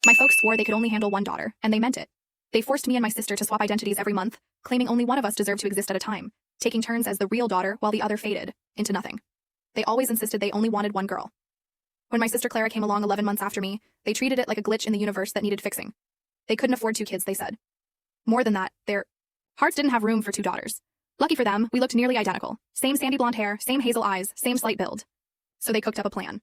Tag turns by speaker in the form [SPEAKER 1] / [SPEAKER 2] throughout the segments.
[SPEAKER 1] My folks swore they could only handle one daughter, and they meant it. They forced me and my sister to swap identities every month, claiming only one of us deserved to exist at a time, taking turns as the real daughter while the other faded into nothing. They always insisted they only wanted one girl. When my sister Clara came along 11 months after me, they treated it like a glitch in the universe that needed fixing. They couldn't afford 2 kids, they said. More than that, their hearts didn't have room for 2 daughters. Lucky for them, we looked nearly identical. Same sandy blonde hair, same hazel eyes, same slight build. So they cooked up a plan.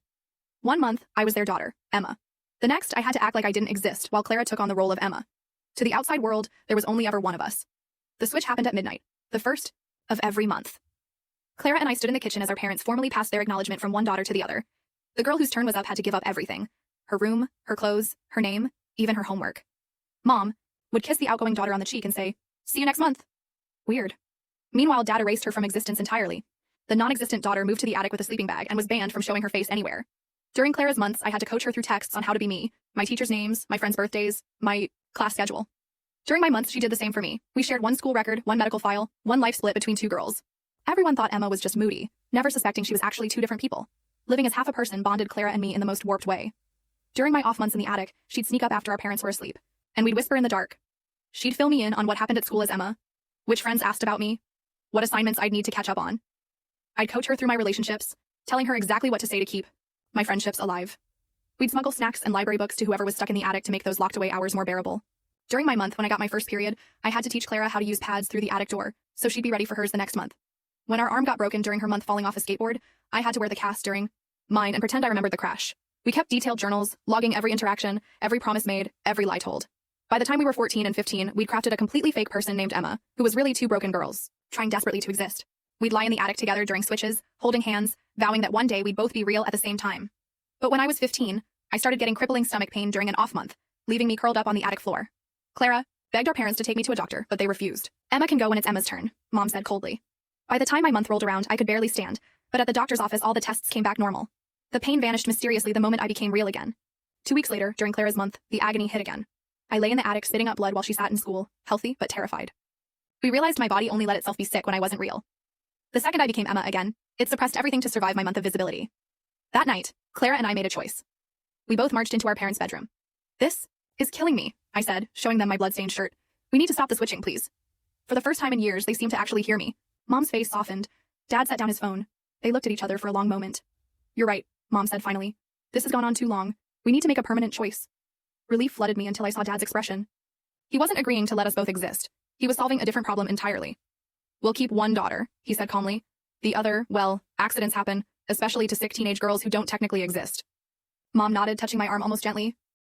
[SPEAKER 1] 1 month, I was their daughter, Emma. The next, I had to act like I didn't exist while Clara took on the role of Emma. To the outside world, there was only ever one of us. The switch happened at midnight, the first of every month. Clara and I stood in the kitchen as our parents formally passed their acknowledgement from one daughter to the other. The girl whose turn was up had to give up everything. Her room, her clothes, her name, even her homework. Mom would kiss the outgoing daughter on the cheek and say, "See you next month." Weird. Meanwhile, Dad erased her from existence entirely. The non-existent daughter moved to the attic with a sleeping bag and was banned from showing her face anywhere. During Clara's months, I had to coach her through texts on how to be me, my teachers' names, my friends' birthdays, my class schedule. During my months, she did the same for me. We shared one school record, one medical file, one life split between 2 girls. Everyone thought Emma was just moody, never suspecting she was actually 2 different people. Living as half a person bonded Clara and me in the most warped way. During my off months in the attic, she'd sneak up after our parents were asleep, and we'd whisper in the dark. She'd fill me in on what happened at school as Emma, which friends asked about me, what assignments I'd need to catch up on. I'd coach her through my relationships, telling her exactly what to say to keep my friendships alive. We'd smuggle snacks and library books to whoever was stuck in the attic to make those locked-away hours more bearable. During my month when I got my first period, I had to teach Clara how to use pads through the attic door, so she'd be ready for hers the next month. When our arm got broken during her month falling off a skateboard, I had to wear the cast during mine and pretend I remembered the crash. We kept detailed journals, logging every interaction, every promise made, every lie told. By the time we were 14 and 15, we'd crafted a completely fake person named Emma, who was really 2 broken girls, trying desperately to exist. We'd lie in the attic together during switches, holding hands, vowing that one day we'd both be real at the same time. But when I was 15, I started getting crippling stomach pain during an off month, leaving me curled up on the attic floor. Clara begged our parents to take me to a doctor, but they refused. "Emma can go when it's Emma's turn," Mom said coldly. By the time my month rolled around, I could barely stand, but at the doctor's office all the tests came back normal. The pain vanished mysteriously the moment I became real again. 2 weeks later, during Clara's month, the agony hit again. I lay in the attic spitting up blood while she sat in school, healthy but terrified. We realized my body only let itself be sick when I wasn't real. The second I became Emma again, it suppressed everything to survive my month of visibility. That night, Clara and I made a choice. We both marched into our parents' bedroom. "This is killing me," I said, showing them my blood-stained shirt. "We need to stop the switching, please." For the first time in years, they seemed to actually hear me. Mom's face softened. Dad set down his phone. They looked at each other for a long moment. "You're right," Mom said finally. "This has gone on too long. We need to make a permanent choice." Relief flooded me until I saw Dad's expression. He wasn't agreeing to let us both exist. He was solving a different problem entirely. "We'll keep one daughter," he said calmly. "The other, well, accidents happen, especially to sick teenage girls who don't technically exist." Mom nodded, touching my arm almost gently.